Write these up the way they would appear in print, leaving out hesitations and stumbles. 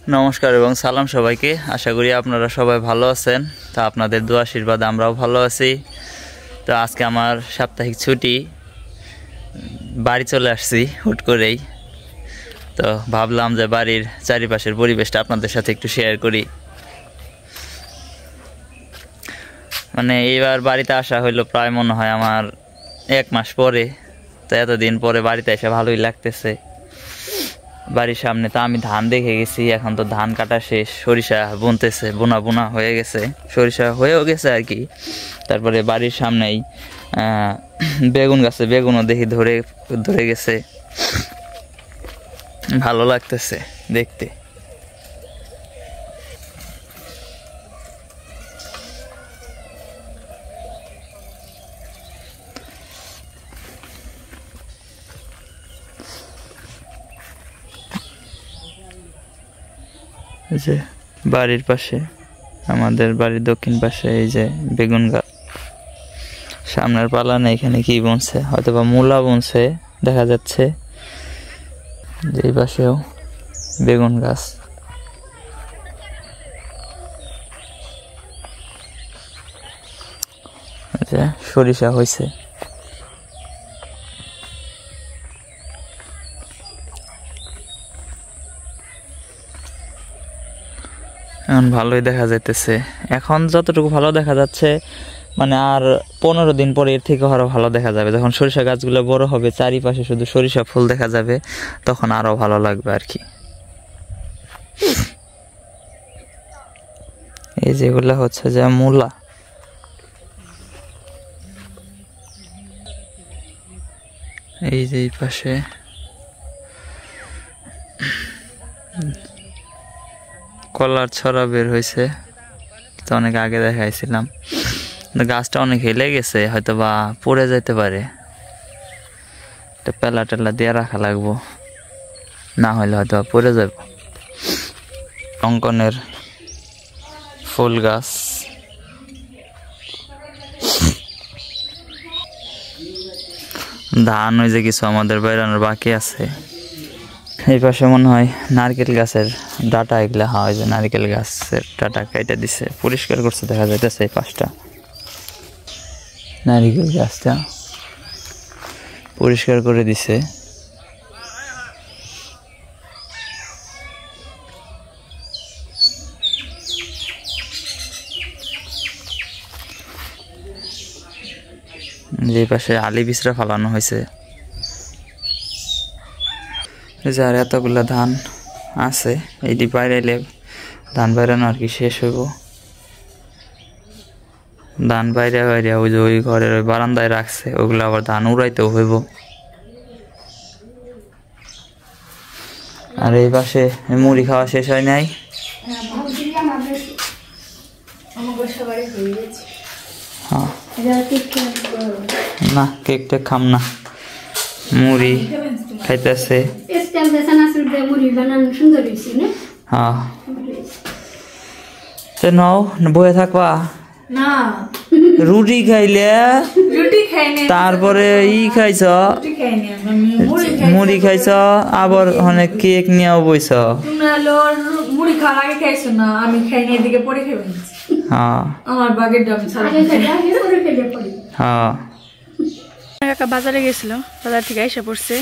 नमस्कार एवं सालाम सबाइके आशा करी आपनारा सबाई भालो आछेन। तो आपनादेर दुआ आशीर्वाद आमराओ भालो आछि। तो आज के आमार साप्ताहिक छुट्टी बाड़ी चले आसछि हुट करेई। तो भाबलाम जे बाड़ीर चारिपाशेर परिवेशटा आपनादेर साथे एकटु शेयार करी। माने एइबार बाड़ीते आसा हइलो प्राय मने हय आमार 1 मास परे। तो एतदिन परे बाड़ीते एसे भालोई लागतेছে। बाड़ीर सामने तो आमी धान देखे गेছি, এখন তো ধান কাটা শেষ, সরিষা বুনতেছে, বোনা বোনা হয়ে গেছে, সরিষা হয়েও গেছে আর কি। তারপরে বাড়ির সামনেই বেগুন গাছে বেগুনও দেখি ধরে ধরে গেছে, ভালো লাগতেছে দেখতে। যে বাড়ির পাশে আমাদের বাড়ির দক্ষিণ পাশে এই যে বেগুন গাছ, সামনের পালানে এখানে কি বুনছে, হয়তোবা মূলা বুনছে দেখা যাচ্ছে। যে পাশেও বেগুন গাছ, যে সরিষা হয়েছে। এখন ভালোই দেখা যাইতেছে, এখন যতটুকু ভালো দেখা যাচ্ছে মানে আর 15 দিন পরে এর থেকে আরো ভালো দেখা যাবে। যখন সরিষা গাছগুলো বড় হবে, চারিপাশে শুধু সরিষা ফুল দেখা যাবে, তখন আরো ভালো লাগবে আর কি। এই যেগুলো হচ্ছে যে মূলা, এই যে এই পাশে কলার ছড়া বের হয়েছে, তো অনেক আগে দেখাইছিলাম। গাছটা অনেক হেলে গেছে, হয়তো বা পড়ে যেতে পারে, পেলা টেলা দিয়ে রাখা লাগবো, না হলে হয়তো বা পড়ে যাব। লঙ্কনের ফুল গাছ, ধান ওই যে কিছু আমাদের বাইরানোর বাকি আছে। এই পাশে মনে হয় নারকেল গাছের ডাটা, এগুলা হয় যে নারকেল গাছের ডাটা কেটে দিছে, পরিষ্কার করছে দেখা যাইতেছে। এই পাশটা নারকেল গাছটা পরিষ্কার করে দিছে। যে পাশে আলি বিছরা ফালানো হয়েছে। যার এতগুলা ধান আছে, এইটি বাইরাইলে ধান বাইরানো আর কি শেষ হইব। ধান বাইরে বাইরে ওই যে ওই ঘরের ওই বারান্দায় রাখছে, ওগুলো আবার ধান উড়াইতেও হইব। আর এই পাশে মুড়ি খাওয়া শেষ হয় নাই, না কেক টেক খাম না, মুড়ি খাইতেছে। হ্যাঁ নাও বয়ে থাকবা না, রুটি খাইলে তারপরে ই খাইছ, মুড়ি খাইছ, আবার অনেক কেক নিয়েও বইছ। মুড়ি খাওয়ার আগে খাইছো না, আমি খাই না, এদিকে পরে খাই। হ্যাঁ আমার বাগের দাম কাকা বাজারে গেছিল, বাজার থেকে এসে পড়ছে,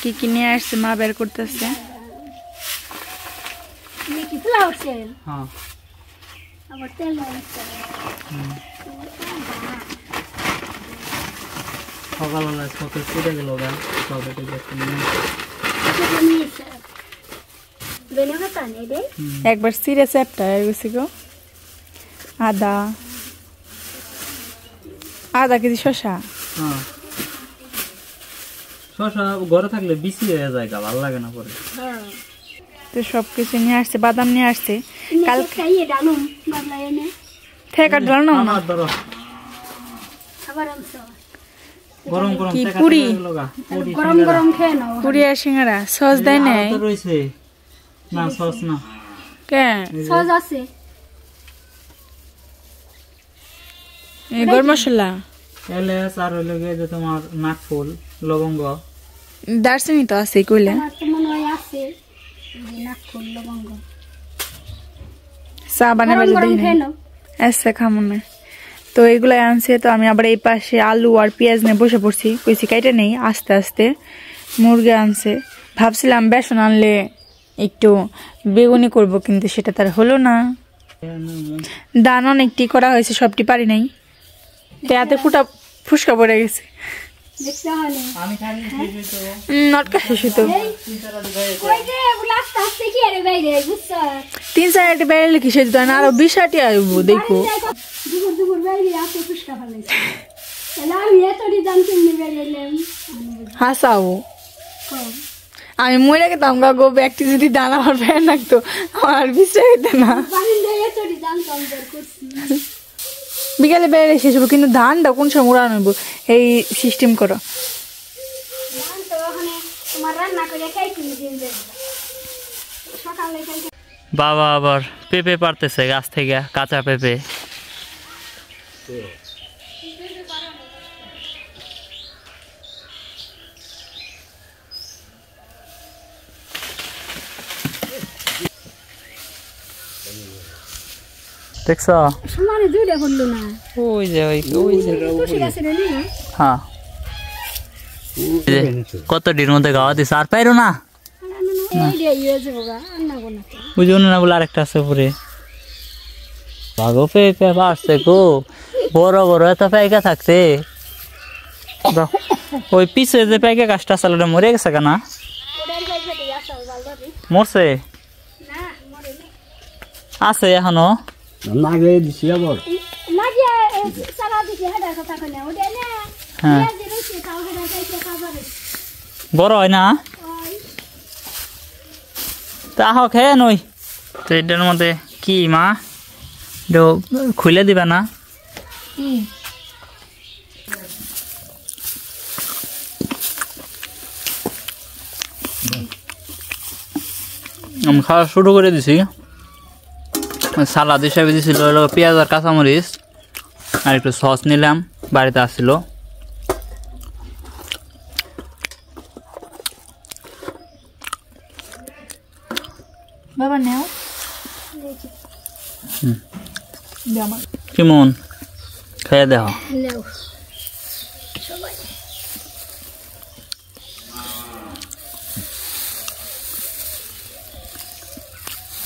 কি কি নিয়ে আসছে মা বের করতেছে। একবার সিরে চ্যাপটা হয়ে গেছি গো। আদা কেজি শসা, শসা ঘরে থাকলে বেশি হয়ে যায়, ভালো লাগে না পরে। তো সবকিছু নিয়ে আসছে, বাদাম নিয়ে আসছে। কাল থেকে ডাল না কি পুরি, পুরি আর সিঙ্গারা, সস দেয় নাই না, সস না কেন, সস আছে গরম মশলা, এলাচ আর হইল গিয়ে যে তোমার নাকফুল, লবঙ্গ, দারচিনি তো আছে কইলে। চা বানাবে আচ্ছা খামো না তো এগুলাই আনছে তো আমি আবার এই পাশে আলু আর পেঁয়াজ নিয়ে বসে পড়ছি কইছি কাইটা নেই আস্তে আস্তে মুরগি আনছে ভাবছিলাম বেসন আনলে একটু বেগুনি করব কিন্তু সেটা তার হলো না দান অনেকটি করা হয়েছে সবটি পারি নাই তাতে ফুসকা পড়ে গেছে নটকা শেষ হইতো 3-4টি বেড়ে কি সেটা না আরো 20টি আসবো দেখো হাসাও আমি মরে গেতাম গো ব্যক্তি যদি দানা আমার ফ্যান রাখতো আমার বিশ্বাস হইতো না বিকালে বেড়ে শেষ হবো কিন্তু ধানটা কোন সময় উড়ানো হইব এই সিস্টেম করো বাবা আবার পেঁপে পারতেছে গাছ থেকে কাঁচা পেঁপে দেখছ ওই যে হ্যাঁ কত ডির মধ্যে গাওয়া দিছে আর পাইরো না বুঝুন না বলে আরেকটা আছে পরে ভাগো পেঁপে পারছে গো বড় বড় এত পেঁপে থাকছে ওই পিছে যে পেঁপে গাছটা আছে ওটা মরে গেছে কেনা মরছে আছে এখনো হ্যাঁ বড় হয় না তা হোক হে নই তো এটার মধ্যে কি মা খুলে দিবা না আমি খাওয়া শুরু করে দিছি সালাদ হিসাবে দিছিল পেঁয়াজ আর কাঁচামরিচ আর একটু সস নিলাম বাড়িতে আসছিল বাবা নেও কেমন খেয়ে দেখো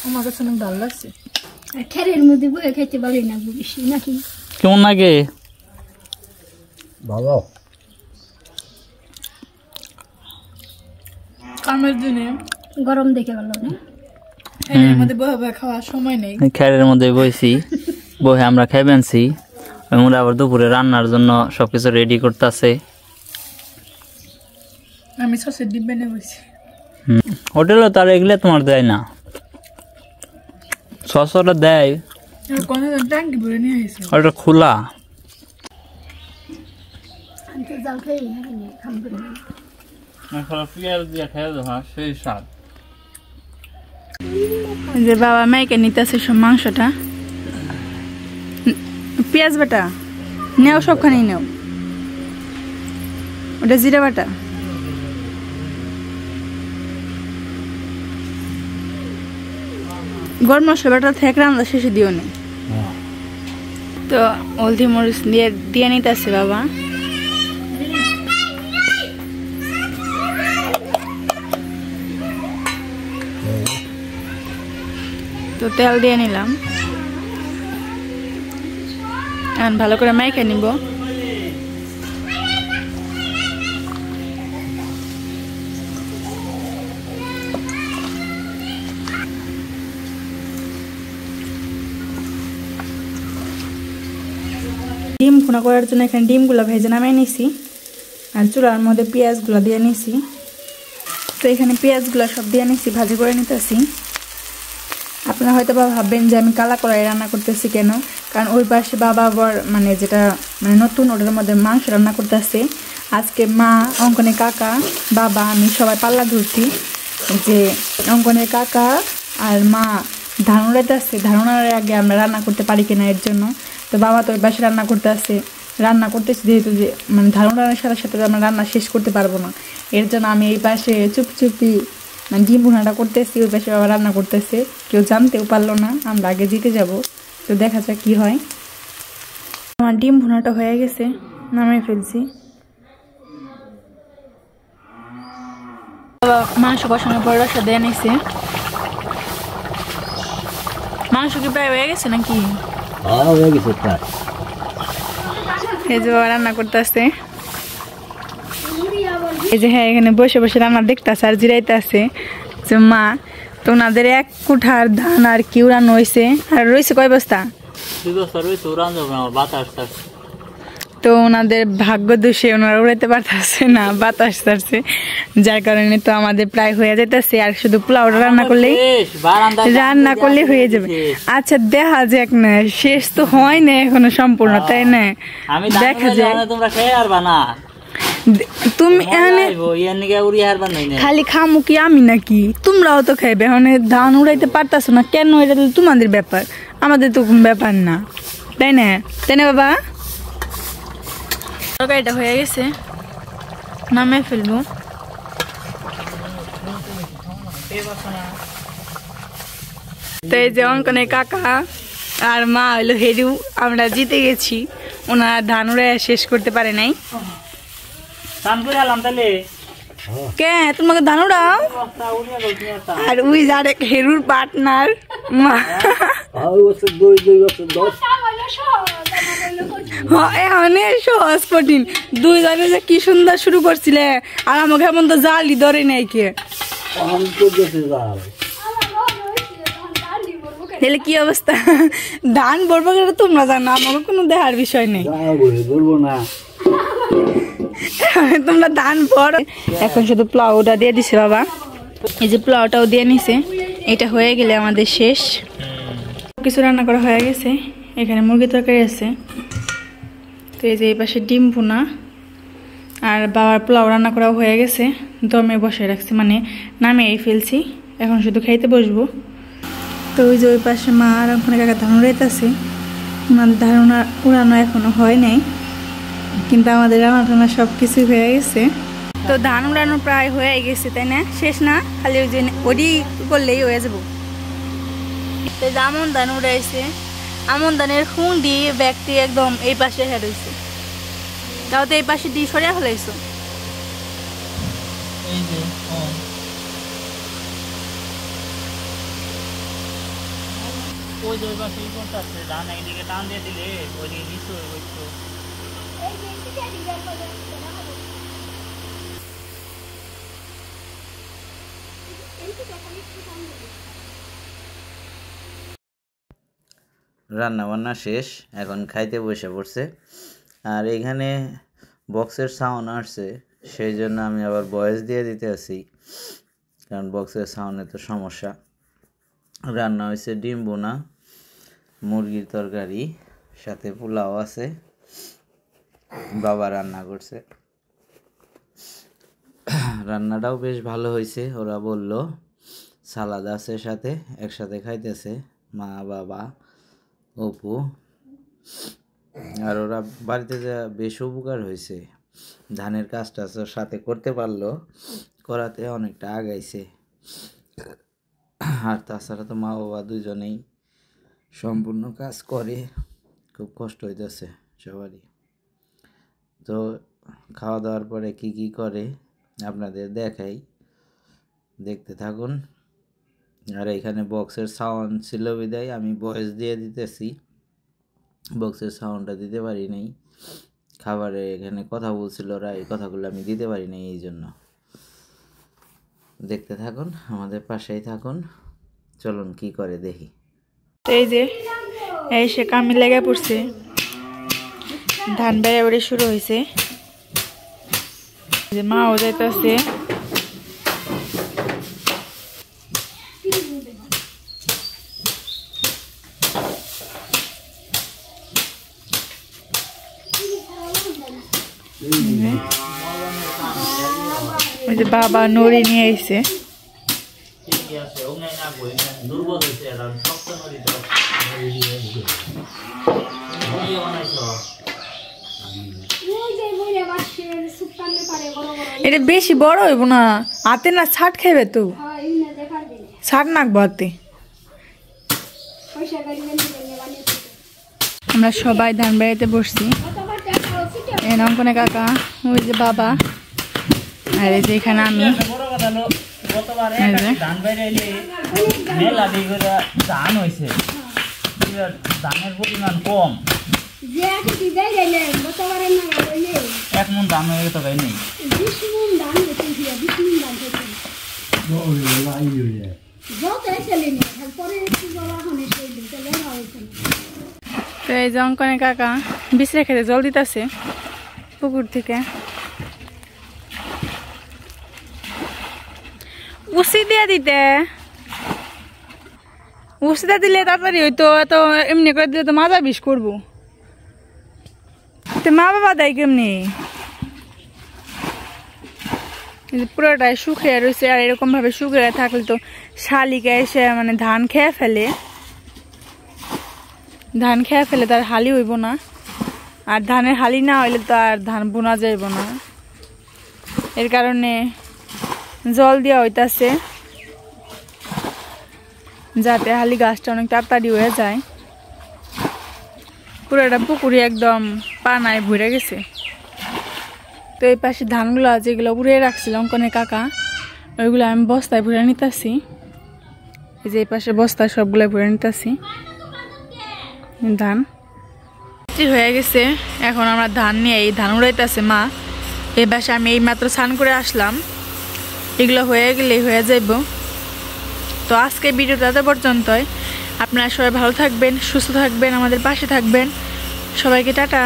আমার কাছে অনেক ভালো লাগছে খেরের মধ্যে বয়ে খাইতে পারি না বেশি নাকি কেমন লাগে ভালো কামের দিনে গরম দেখে ভালো না এর মধ্যে বয়ে খাওয়ার সময় নেই খেরের মধ্যে বইছি বহে আমরা খেয়ে আনছি আমরা আবার দুপুরে রান্নার জন্য সবকিছু রেডি করতেছে আমি সসের ডিব্বা নিয়ে বসছি হোটেলে তার এগুলো তোমার দেয় না সস ওটা দেয় কোন ট্যাঙ্কি ভরে নিয়ে আসছে ওটা খোলা জাল খেয়ে খাবো পেঁয়াজ দিয়ে খেয়ে দেওয়া সেই স্বাদ যে বাবা মেয়েকে নিতেছে সব মাংসটা পেঁয়াজ বাটা নেও সবখানেই নেও ওটা জিরা বাটা গরম মশলা বাটা থেকে রান্না শেষে দিও নি তো হলদি মরিচ দিয়ে নিতেছে বাবা তো তেল দিয়ে নিলাম এখন ভালো করে মেখে নিব ডিম ভুনা করার জন্য এখানে ডিমগুলো ভেজে নামিয়ে নিছি আর চুলার মধ্যে পেঁয়াজগুলো দিয়ে নিছি তো এখানে পেঁয়াজগুলো সব দিয়ে নিছি ভাজি করে নিতেছি আপনারা হয়তো বা ভাববেন যে আমি কালা কড়াই রান্না করতেছি কেন কারণ ওই পাশে বাবা আবার মানে যেটা মানে নতুন ওটার মধ্যে মাংস রান্না করতেছে আজকে মা অঙ্কনের কাকা বাবা আমি সবাই পাল্লা ধরছি যে অঙ্কনের কাকা আর মা ধান উড়াইতেছে ধান উড়ানোর আগে আমরা রান্না করতে পারি কিনা এর জন্য তো বাবা তো ওই পাশে রান্না করতেছি যেহেতু যে মানে ধান উড়ানোর সাথে সাথে আমরা রান্না শেষ করতে পারবো না এর জন্য আমি এই পাশে চুপচুপি মানে ডিম ভুনাটা করতেছি, ওই পাশে বাবা রান্না করতেছে, কেউ জানতেও পারলো না। আমরা আগে দিতে যাব, তো দেখা যাক কি হয়। আমার ডিম ভুনাটা হয়ে গেছে, নামিয়ে ফেলছি। মাংস বসানোর পর রসা দিয়ে নিছে। মাংস কি প্রায় হয়ে গেছে নাকি? এই যে বাবা রান্না করতেছে, এই যে হ্যাঁ এখানে বসে বসে রান্না দেখতেছে আর জিরাইতেছে। যে মা তো ওনাদের এক কুঠার ধান আর কি উড়ানো হয়েছে, আর রয়েছে কয় বস্তা? তো ওনাদের ভাগ্য দোষে ওনারা উড়াইতে পারতেছে না, বাতাস ছাড়ছে, যার কারণে তো আমাদের প্রায় হয়ে যেতেছে। আর শুধু পোলাওটা রান্না করলেই হয়ে যাবে। আচ্ছা দেখা যাক না, শেষ তো হয় না এখনো সম্পূর্ণ, তাই না? দেখা যাক। তুমি খালি খামু কি আমি নাকি? তোমরাও তো খাইবে। এখন ধান উড়াইতে পারতাছো না কেন? এটা তোমাদের ব্যাপার, আমাদের তো কোনো ব্যাপার না, তাই না? তাই না বাবা? তরকারিটা হয়ে গেছে, নামিয়ে ফেলবো। তো এই যে অঙ্কনের কাকা আর মা হইলো হেরু, আমরা জিতে গেছি। ওনারা ধান উড়াইয়া শেষ করতে পারে নাই। কে তোমাকে ধান উড়াও? আর ওই যারে হেরুর পার্টনার মা, সহজ কঠিন দুইজনে যে কি সুন্দর শুরু করছিলে, আর আমাকে এমন তো জালি ধরে নাই কে। তাহলে কি অবস্থা? ধান বলবো তোমরা জানো, আমাকে কোনো দেখার বিষয় নেই। তোমরা ধান বড়। এখন শুধু পোলাওটা দিয়ে দিছে বাবা, এই যে পোলাওটাও দিয়ে নিছে। এটা হয়ে গেলে আমাদের শেষ। কিছু রান্না করা হয়ে গেছে। এখানে মুরগি তরকারি আছে, তো এই যে এই পাশে ডিম ভুনা, আর বাবার পোলাও রান্না করাও হয়ে গেছে। দমে বসে রাখছি, মানে নামিয়ে ফেলছি, এখন শুধু খাইতে বসবো। তো ওই যে ওই পাশে মা আর ওখানে কাকা ধান উড়াইতেছে। ওনাদের ধারণা উড়ানো এখনো হয় নাই, কিন্তু আমাদের রান্না টান্না সব কিছুই হয়ে গেছে। তো ধান উড়ানো প্রায় হয়ে গেছে, তাই না? শেষ না, খালি ওই যে ওডি করলেই হয়ে যাবো। তো আমন ধান উড়াইছে, আমন ধানের খুঁড়ি ব্যক্তি একদম এই পাশে হেড হয়েছে, তাও তো এই পাশে দিয়ে সরিয়া ফেলাইছো। রান্না বান্না শেষ, এখন খাইতে বসে পড়ছে। আর এখানে বক্সের সাউন্ড আসছে, সেই জন্য আমি আবার ভয়েস দিয়ে দিতে আছি, কারণ বক্সের সাউন্ডে তো সমস্যা। রান্না হয়েছে ডিম বোনা, মুরগির তরকারি, সাথে পোলাও আছে, বাবা রান্না করছে। রান্নাটাও বেশ ভালো হয়েছে। ওরা বলল সালাদ আছে সাথে, একসাথে খাইতেছে মা, বাবা, অপু। আর ওরা বাড়িতে যা বেশ উপকার হয়েছে, ধানের কাজটা সাথে করতে পারলো, করাতে অনেকটা আগাইছে। আর তাছাড়া তো মা বাবা দুজনেই সম্পূর্ণ কাজ করে, খুব কষ্ট হইতেছে সবারই। তো খাওয়া দাওয়ার পরে কি কি করে আপনাদের দেখাই, দেখতে থাকুন। আর এখানে বক্সের সাউন্ড ছিল বিদায় আমি ভয়েস দিয়ে দিতেছি, বক্সের সাউন্ডটা দিতে পারি নাই। খাবারে এখানে কথা বলছিল ওরা, এই কথাগুলো আমি দিতে পারি নাই, এই জন্য। দেখতে থাকুন, আমাদের পাশেই থাকুন, চলুন কি করে দেখি। এই যে এসে কামি লেগে পড়ছে, ধান বেড়ে শুরু হয়েছে, যে মাও যাইতেছে। ওই যে বাবা নড়ি নিয়ে আইছে। এটা বেশি বড় হইব না, হাতে না ছাট খাইবে তো। ছাড় নাক বতে আমরা সবাই ধান বেড়াইতে বসছি এই অঙ্কনে কাকা ওই যে বাবা আর এই যে এখানে আমি ধান বাইরে মেলা দিয়ে ধান হয়েছে ধানের পরিমাণ কম এক মন ধান হয়ে গেছে ভাই নেই তো এই যে অঙ্কনে কাকা বিছড়ে খেতে জল দিতেছে পুকুর থেকে উসি দিয়ে দিতে উসিটা দিলে তাড়াতাড়ি হইতো এত এমনি করে দিলে তো মাজা বিষ করবো তো মা বাবা দেয় কেমনি পুরোটাই শুকিয়ে রয়েছে আর এরকম ভাবে শুকিয়ে থাকলে তো শালিকা এসে মানে ধান খেয়ে ফেলে তার হালি হইব না আর ধানের হালি না হইলে তো আর ধান বোনা যাইব না এর কারণে জল দেওয়া হইতাছে যাতে হালি গাছটা অনেক তাড়াতাড়ি হয়ে যায় পুরোটা পুকুরে একদম পানায় ভরে গেছে তো এই পাশে ধানগুলো যেগুলো উড়ে রাখছিল অঙ্কনের কাকা ওইগুলো আমি বস্তায় ভরে নিতেছি এই যে এই পাশে বস্তায় সবগুলো ভরে নিতেছি ধান হয়ে গেছে এখন আমরা ধান নিয়ে এই ধান উড়াইতেছে মা এই পাশে আমি এই মাত্র স্নান করে আসলাম এগুলো হয়ে গেলেই হয়ে যাইব তো আজকে ভিডিওটা এত পর্যন্তই আপনারা সবাই ভালো থাকবেন সুস্থ থাকবেন আমাদের পাশে থাকবেন সবাইকে টাটা।